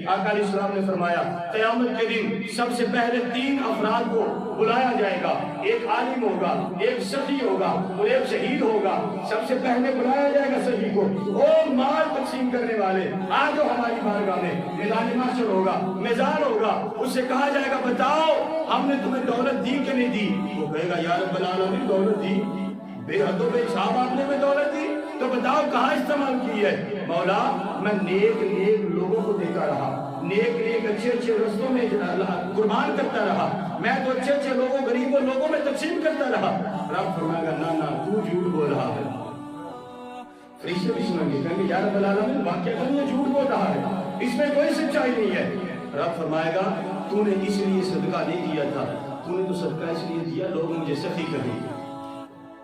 آقا علیہ السلام نے فرمایا قیامت کے دن سب سے پہلے 3 افراد کو بلایا جائے گا، ایک عالم ہوگا، ایک سخی ہوگا اور ایک شہید ہوگا۔ سب سے پہلے بلایا جائے گا سخی کو، او مال تقسیم کرنے والے آ جاؤ ہماری بارگاہ میں، میدان محشر ہوگا، میزان ہوگا، اس سے کہا جائے گا بتاؤ ہم نے تمہیں دولت دی کہ نہیں دی؟ وہ کہے گا یا رب العالمین دولت دی، بے حد و بے حساب آپ نے میں دولت دی، تو بتاؤ کہاں استعمال کی ہے؟ مولا میں نیک لوگوں کو دیتا رہا، نیک اچھے رستوں میں قربان کرتا رہا، میں تو اچھے لوگوں غریبوں لوگوں میں تقسیم کرتا رہا۔ رب فرمائے گا نا تو جھوٹ بول رہا ہے۔ فرشتے بھی سنیں گے، کہیں گے یا رب العالمین واقعہ یہ جھوٹ بول رہا ہے، اس میں کوئی سچائی نہیں ہے۔ رب فرمائے گا تو نے اس لیے صدقہ نہیں دیا تھا، تو نے تو صدقہ اس لیے دیا لوگ مجھے سخی کہیں،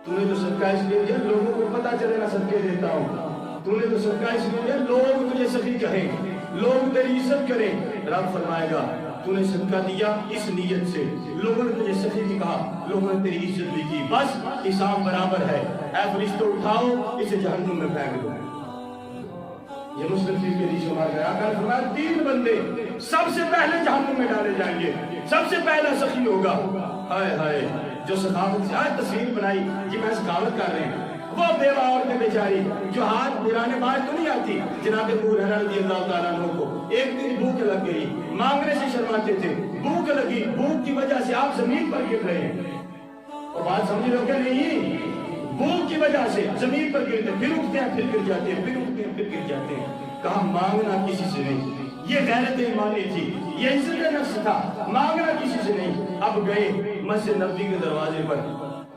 تو نے تو صدقہ اس لیے دیا لوگوں کو پتہ چلے گا صدقے دیتا ہوں، تو نے تو صدقہ اس لیے دیا لوگ تجھے سخی کہیں، لوگ تیری عزت کریں۔ رب فرمائے گا تو نے صدقہ دیا اس نیت سے، لوگوں نے تجھے سخی بھی کہا، لوگوں نے تیری عزت بھی کی، بس حساب برابر ہے، اے فرشتوں اٹھاؤ اسے جہنم میں پھینک دو۔ یہ مسلم شریف کے حدیث میں آیا، آقا نے فرمایا 3 بندے سب سے پہلے جہنم میں ڈالے جائیں گے، سب سے پہلا سخی ہوگا، ہائے ہائے جو سخاوت سے آج تصویر بنائی جی میں سخاوت کر رہے ہیں، وہ بیوہ عورتیں بیچاری جو ہاتھ گرانے باہر تو نہیں آتی، جناب ابو ہریرہ رضی اللہ تعالیٰ عنہ کو ایک دن بھوک لگ گئی، مانگنے سے شرماتے تھے، بھوک لگی، بھوک کی وجہ سے آپ زمین پر گر رہے ہیں، اور بات سمجھ لو کہ نہیں، بھوک کی وجہ سے زمین پر گرتے، پھر اٹھتے ہیں پھر گر جاتے ہیں، پھر اٹھتے ہیں پھر گر جاتے ہیں۔ کہا مانگنا کسی سے نہیں، یہ غیرت ایمانی تھی، یہ عزت نفس تھا، مانگنا کسی سے نہیں۔ اب گئے مسجد نبوی کے دروازے پر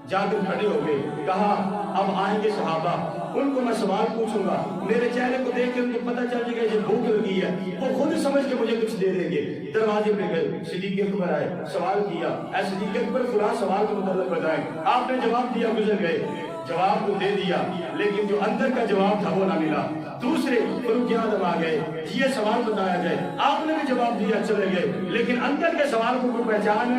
جا کر کھڑے ہو گئے، کہا اب آئیں گے صحابہ، ان کو میں سوال پوچھوں گا، میرے چہرے کو دیکھ کے ان کو پتہ چل جائے گا یہ بھوک لگی ہے، وہ خود سمجھ کے مجھے کچھ دے دیں گے۔ دروازے پہ گئے، صدیق اکبر آئے، سوال کیا، اے صدیق اکبر فلاں سوال کے متعلق بتائیں، آپ نے جواب دیا، گزر گئے، جواب کو دے دیا لیکن جو اندر کا جواب تھا وہ نہ ملا۔ دوسرے فاروق اعظم آ گئے، یہ سوال بتایا جائے، آپ نے بھی جواب دیا، چلے گئے، لیکن اندر کے سوال کو کوئی پہچان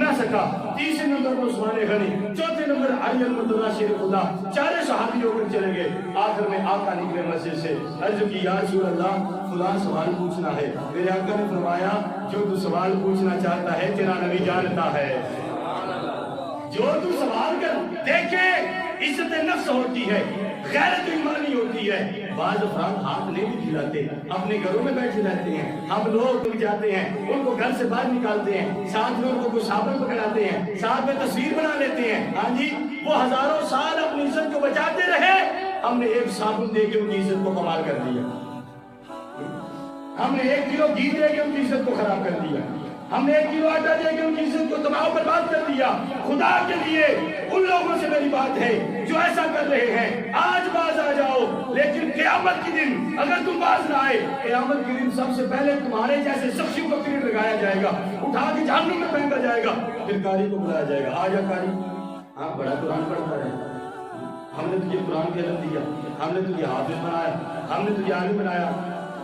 نہ سکا۔ تیسرے نمبر پر عثمان غنی، چوتھے نمبر علی المرتضیٰ شیر خدا، 4 صحابی ہو کر چلے گئے۔ آخر میں آقا نکلے مسجد سے، عرض کی یا رسول اللہ فلاں سوال پوچھنا ہے۔ میرے آقا نے فرمایا جو تو سوال پوچھنا چاہتا ہے تیرا نبی جانتا ہے، جو تو سوال کر دیکھے عزت نفس ہوتی ہے، غیرت ایمانی ہوتی ہے۔ بعض افراد ہاتھ نہیں بھی کھلاتے، اپنے گھروں میں بیٹھے رہتے ہیں، ہم لوگ اٹھ جاتے ہیں ان کو گھر سے باہر نکالتے ہیں، ساتھ میں ان کو کچھ صابن پکڑاتے ہیں، ساتھ میں تصویر بنا لیتے ہیں، ہاں جی وہ ہزاروں سال اپنی عزت کو بچاتے رہے، ہم نے ایک صابن دے کے ان کی عزت کو کمال کر دیا، ہم نے 1 کلو گھی دے کے ان کی عزت کو خراب کر دیا، ہم نے 1 کلو آٹا دے کے ان کی عزت کو تباہ و برباد کر دیا۔ خدا کے لیے ان لوگوں سے میری بات ہے جو ایسا کر رہے ہیں، آج باز آ جاؤ، لیکن قیامت کے دن اگر تم باز نہ آئے، قیامت کے دن سب سے پہلے تمہارے جیسے شخصیوں کو کریٹ لگایا جائے گا، اٹھا کے جہنم میں پھینکا جائے گا، پھر قاری کو بلایا جائے گا، آ جا قاری، ہاں بڑا قرآن پڑھتا ہے، ہم نے تجھے قرآن کا علم دیا، ہم نے تجھے حافظ بنایا، ہم نے تجھے عالم بنایا،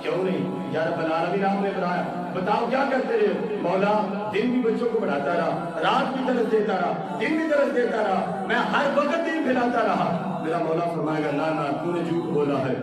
کیوں نہیں یا رب العالمین آپ نے بنایا، بتاؤ کیا کرتے رہے؟ مولا دن بھی بچوں کو پڑھاتا رہا، رات بھی درس دیتا رہا، دن بھی درس دیتا رہا، میں ہر وقت دن پھیلاتا رہا۔ میرا مولا فرمائے گا نا تو نے جھوٹ بولا ہے۔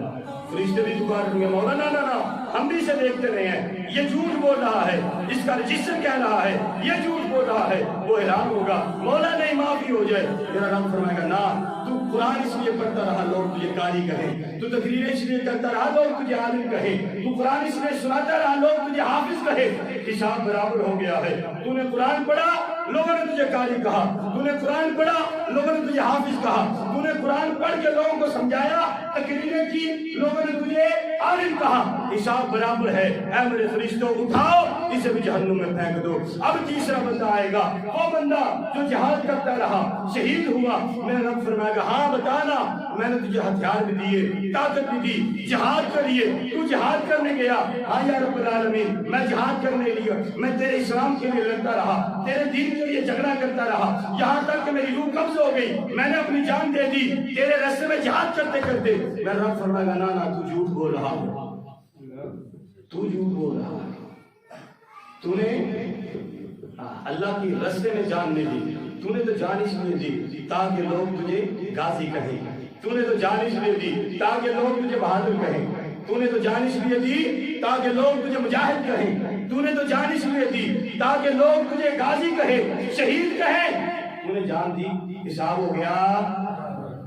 فرشتے بھی پکار رہے ہیں مولا نا ہم بھی اسے دیکھتے رہے ہیں، یہ جھوٹ بول رہا ہے، اس کا رجسٹر کہہ رہا ہے یہ جھوٹ بول رہا ہے، وہ حیران ہوگا، مولا نہیں معافی ہو جائے۔ میرا رب فرمائے گا نا تو قرآن اس لیے پڑھتا رہا لوگ تجھے قاری کہیں، تو تقریریں اس لیے کرتا رہا لوگ تجھے عالم کہیں، تو قرآن اس لیے سناتا رہا لوگ تجھے حافظ کہے، حساب برابر ہو گیا ہے۔ تو نے قرآن پڑھا لوگوں نے تجھے قاری کہا، تو نے قرآن پڑھا لوگوں نے تجھے حافظ کہا، تو نے قرآن پڑھ کے لوگوں کو سمجھایا، تقریریں کی، لوگوں نے تجھے عالم کہا، حساب برابر ہے۔ اے میرے فرشتوں اٹھاؤ اسے بھی جہنم میں پھینک دو۔ اب تیسرا بندہ آئے گا، وہ بندہ جو جہاد کرتا رہا، شہید ہوا۔ میرا رب فرمائے گا ہاں بتانا، میں نے تجھے ہتھیار بھی دیے، طاقت بھی دی، جہاد کے لیے تو جہاد کرنے گیا، ہاں یا رب العالمین میں جہاد کرنے لیا، میں تیرے اسلام کے لیے لڑتا رہا، تیرے دین کے لیے جھگڑا کرتا رہا، یہاں تک کہ میری روح قبض ہو گئی، میں نے اپنی جان دے دی تیرے راستے میں جہاد کرتے کرتے۔ میرا رب فرمائے گا نا تو جھوٹ بول رہا ہے، تو جھوٹ بول رہا ہے، تو نے اللہ کی راستے میں جان نہیں دی، تو نے تو جان اس لیے دی تاکہ لوگ تجھے غازی کہیں، تو نے تو جان اس لیے دی تاکہ لوگ تجھے بہادر کہیں، تو نے تو جان اس لیے دی تاکہ لوگ تجھے مجاہد کہیں، تو نے تو جان اس لیے دی تاکہ لوگ تجھے غازی کہیں، شہید کہیں، تو نے جان دی، حساب ہو گیا،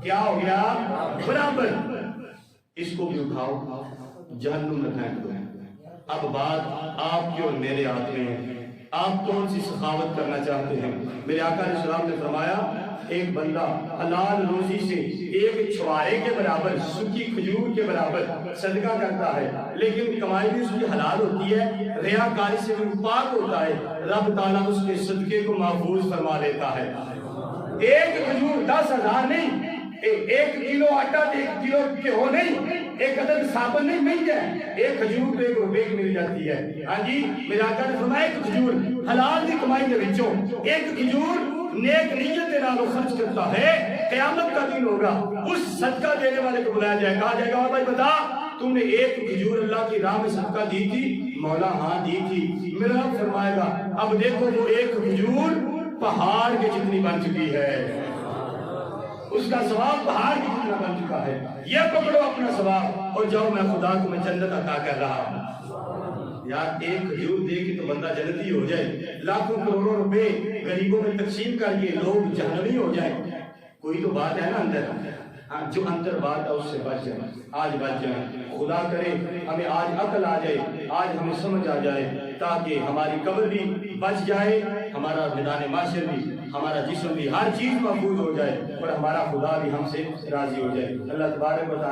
کیا ہو گیا؟ برابر۔ اس کو بھی اٹھاؤ، جہنم میں پھینک دو۔ اب بات آپ کے اور میرے ہاتھ میں ہے، آپ کون سی سخاوت کرنا چاہتے ہیں؟ میرے آقا علیہ السلام نے فرمایا ایک بندہ حلال روزی سے ایک چھوارے کے برابر، سکی کھجور کے برابر صدقہ کرتا ہے، لیکن کمائی بھی اس کی حلال ہوتی ہے، ریاکاری سے بھی پاک ہوتا ہے، رب تعالیٰ اس کے صدقے کو محفوظ فرما لیتا ہے۔ ایک کھجور 10,000 نہیں، ایک کلو آٹا، ایک کلو گیہوں نہیں، ایک عدد صابن نہیں مل جائے، ایک کھجور تو 1 روپے کی مل جاتی ہے۔ ہاں جی، میرے آقا نے فرمایا ایک کھجور حلال دی کمائی کے وچوں ایک کھجور نیک نیت کے نال خرچ کرتا ہے، قیامت کا دن ہوگا، اس صدقہ دینے والے کو بلایا جائے، کہا جائے گا اور بھائی بتا تم نے ایک کھجور اللہ کی راہ میں صدقہ دی تھی؟ مولا ہاں دی تھی۔ میرا رب فرمائے گا اب دیکھو وہ ایک کھجور پہاڑ کے جتنی بن چکی ہے، اس کا ثواب پہاڑ کی جتنا بن چکا ہے، یہ پکڑو اپنا ثواب اور جاؤ، میں خدا کو میں جنت عطا کر رہا ہوں۔ یار ایک کھجور دے کے تو بندہ جنتی ہو جائے، لاکھوں کروڑوں روپے غریبوں میں تقسیم کر کے لوگ جہنمی ہو جائیں، کوئی تو بات ہے نا اندر، جو اندر بات ہے اس سے بچ جائیں، آج بچ جائیں۔ خدا کرے ہمیں آج عقل آ جائے، آج ہمیں سمجھ آ جائے، تاکہ ہماری قبر بھی بچ جائے، ہمارا میدان معاشر بھی، ہمارا جسم بھی، ہر چیز محفوظ ہو جائے اور ہمارا خدا بھی ہم سے راضی ہو جائے۔ اللہ تبارک و تعالیٰ